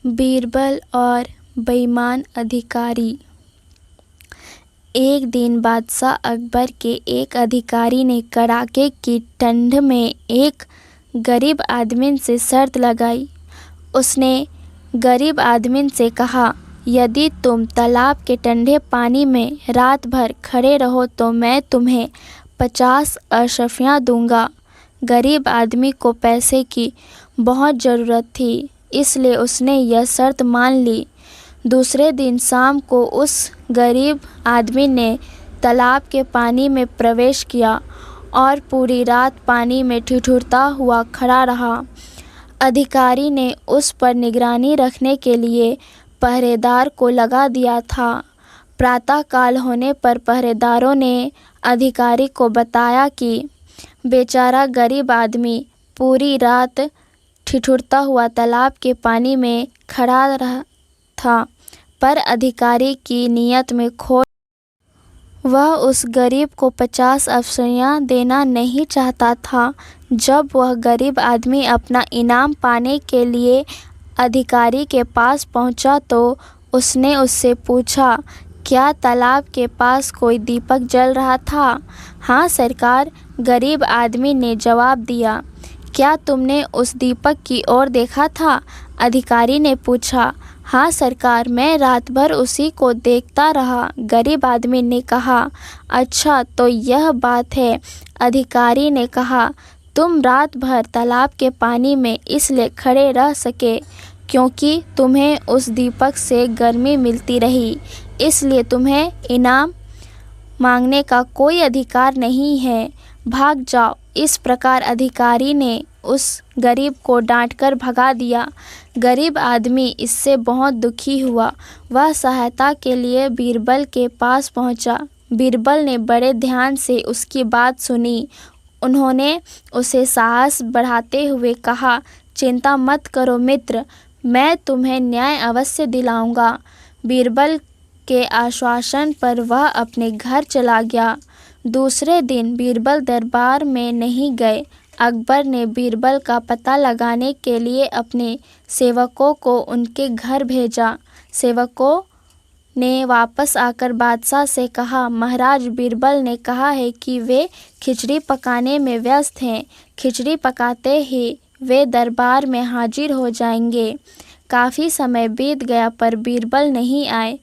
बीरबल और बेईमान अधिकारी। एक दिन बादशाह अकबर के एक अधिकारी ने कड़ाके की ठंड में एक गरीब आदमी से शर्त लगाई। उसने गरीब आदमी से कहा, यदि तुम तालाब के ठंडे पानी में रात भर खड़े रहो तो मैं तुम्हें 50 अशर्फियाँ दूंगा। गरीब आदमी को पैसे की बहुत ज़रूरत थी, इसलिए उसने यह शर्त मान ली। दूसरे दिन शाम को उस गरीब आदमी ने तालाब के पानी में प्रवेश किया और पूरी रात पानी में ठिठुरता हुआ खड़ा रहा। अधिकारी ने उस पर निगरानी रखने के लिए पहरेदार को लगा दिया था। प्रातःकाल होने पर पहरेदारों ने अधिकारी को बताया कि बेचारा गरीब आदमी पूरी रात ठिठुरता हुआ तालाब के पानी में खड़ा रहा था, पर अधिकारी की नीयत में खोट, वह उस गरीब को 50 अशर्फियाँ देना नहीं चाहता था। जब वह गरीब आदमी अपना इनाम पाने के लिए अधिकारी के पास पहुंचा तो उसने उससे पूछा, क्या तालाब के पास कोई दीपक जल रहा था? हाँ सरकार, गरीब आदमी ने जवाब दिया। क्या तुमने उस दीपक की ओर देखा था? अधिकारी ने पूछा। हाँ सरकार, मैं रात भर उसी को देखता रहा, गरीब आदमी ने कहा। अच्छा, तो यह बात है, अधिकारी ने कहा। तुम रात भर तालाब के पानी में इसलिए खड़े रह सके क्योंकि तुम्हें उस दीपक से गर्मी मिलती रही, इसलिए तुम्हें इनाम मांगने का कोई अधिकार नहीं है, भाग जाओ। इस प्रकार अधिकारी ने उस गरीब को डांटकर भगा दिया। गरीब आदमी इससे बहुत दुखी हुआ। वह सहायता के लिए बीरबल के पास पहुंचा। बीरबल ने बड़े ध्यान से उसकी बात सुनी। उन्होंने उसे साहस बढ़ाते हुए कहा, चिंता मत करो मित्र, मैं तुम्हें न्याय अवश्य दिलाऊंगा। बीरबल के आश्वासन पर वह अपने घर चला गया। दूसरे दिन बीरबल दरबार में नहीं गए। अकबर ने बीरबल का पता लगाने के लिए अपने सेवकों को उनके घर भेजा। सेवकों ने वापस आकर बादशाह से कहा, महाराज, बीरबल ने कहा है कि वे खिचड़ी पकाने में व्यस्त हैं। खिचड़ी पकाते ही वे दरबार में हाजिर हो जाएंगे। काफ़ी समय बीत गया पर बीरबल नहीं आए।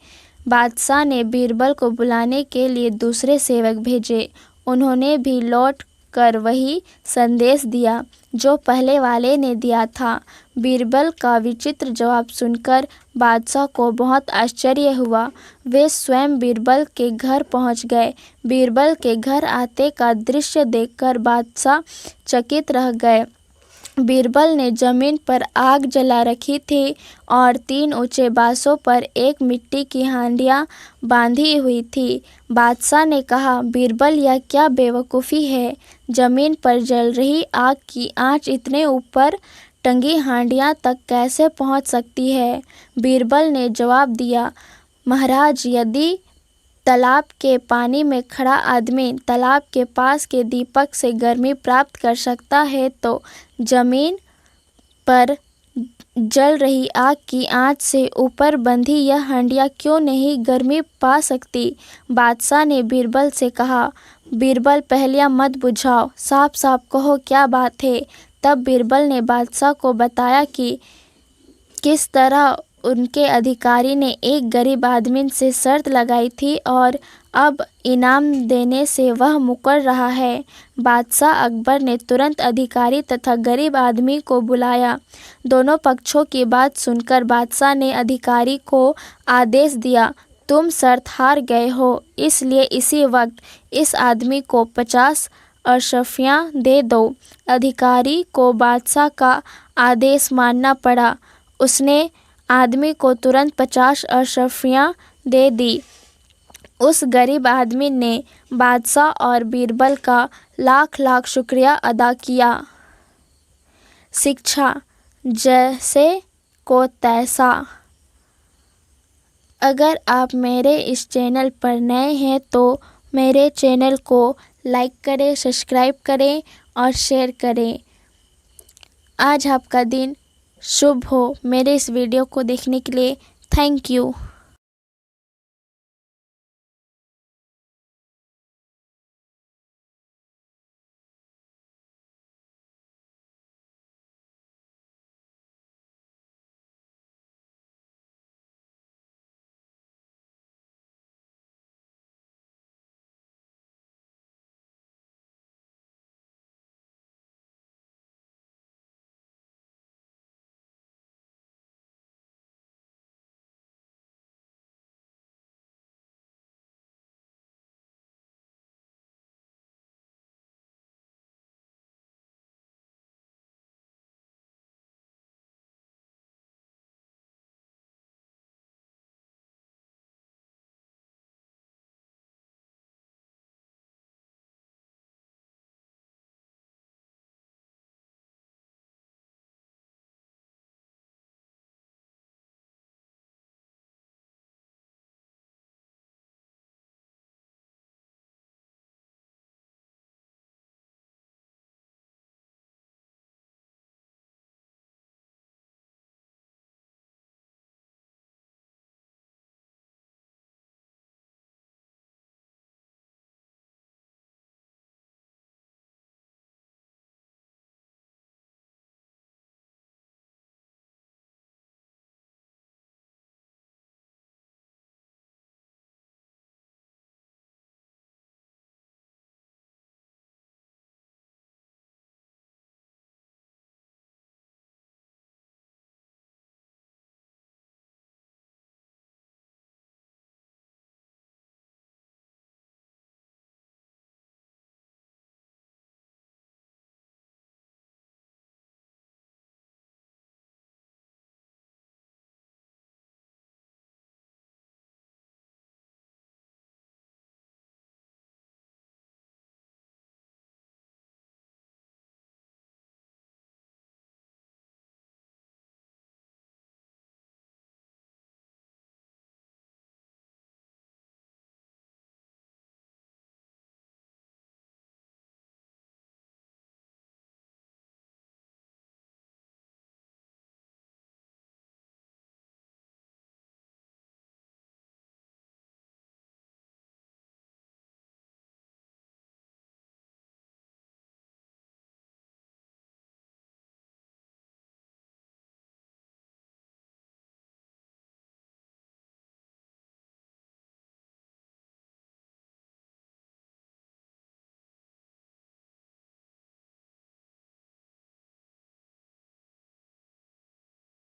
बादशाह ने बीरबल को बुलाने के लिए दूसरे सेवक भेजे। उन्होंने भी लौट कर वही संदेश दिया जो पहले वाले ने दिया था। बीरबल का विचित्र जवाब सुनकर बादशाह को बहुत आश्चर्य हुआ। वे स्वयं बीरबल के घर पहुंच गए। बीरबल के घर आते का दृश्य देखकर बादशाह चकित रह गए। बीरबल ने जमीन पर आग जला रखी थी और 3 ऊंचे बांसों पर एक मिट्टी की हांडियाँ बांधी हुई थी। बादशाह ने कहा, बीरबल, यह क्या बेवकूफ़ी है? जमीन पर जल रही आग की आंच इतने ऊपर टंगी हांडियाँ तक कैसे पहुंच सकती है? बीरबल ने जवाब दिया, महाराज, यदि तालाब के पानी में खड़ा आदमी तालाब के पास के दीपक से गर्मी प्राप्त कर सकता है तो जमीन पर जल रही आग की आंच से ऊपर बंधी यह हांडियाँ क्यों नहीं गर्मी पा सकती? बादशाह ने बीरबल से कहा, बीरबल, पहेलियाँ मत बुझाओ, साफ साफ कहो क्या बात है। तब बीरबल ने बादशाह को बताया कि किस तरह उनके अधिकारी ने एक गरीब आदमी से शर्त लगाई थी और अब इनाम देने से वह मुकर रहा है। बादशाह अकबर ने तुरंत अधिकारी तथा गरीब आदमी को बुलाया। दोनों पक्षों की बात सुनकर बादशाह ने अधिकारी को आदेश दिया, तुम शर्त हार गए हो, इसलिए इसी वक्त इस आदमी को 50 अशर्फियाँ दे दो। अधिकारी को बादशाह का आदेश मानना पड़ा। उसने आदमी को तुरंत 50 अशर्फियाँ दे दी। उस गरीब आदमी ने बादशाह और बीरबल का लाख लाख शुक्रिया अदा किया। शिक्षा, जैसे को तैसा। अगर आप मेरे इस चैनल पर नए हैं तो मेरे चैनल को लाइक करें, सब्सक्राइब करें और शेयर करें। आज आपका दिन शुभ हो। मेरे इस वीडियो को देखने के लिए थैंक यू।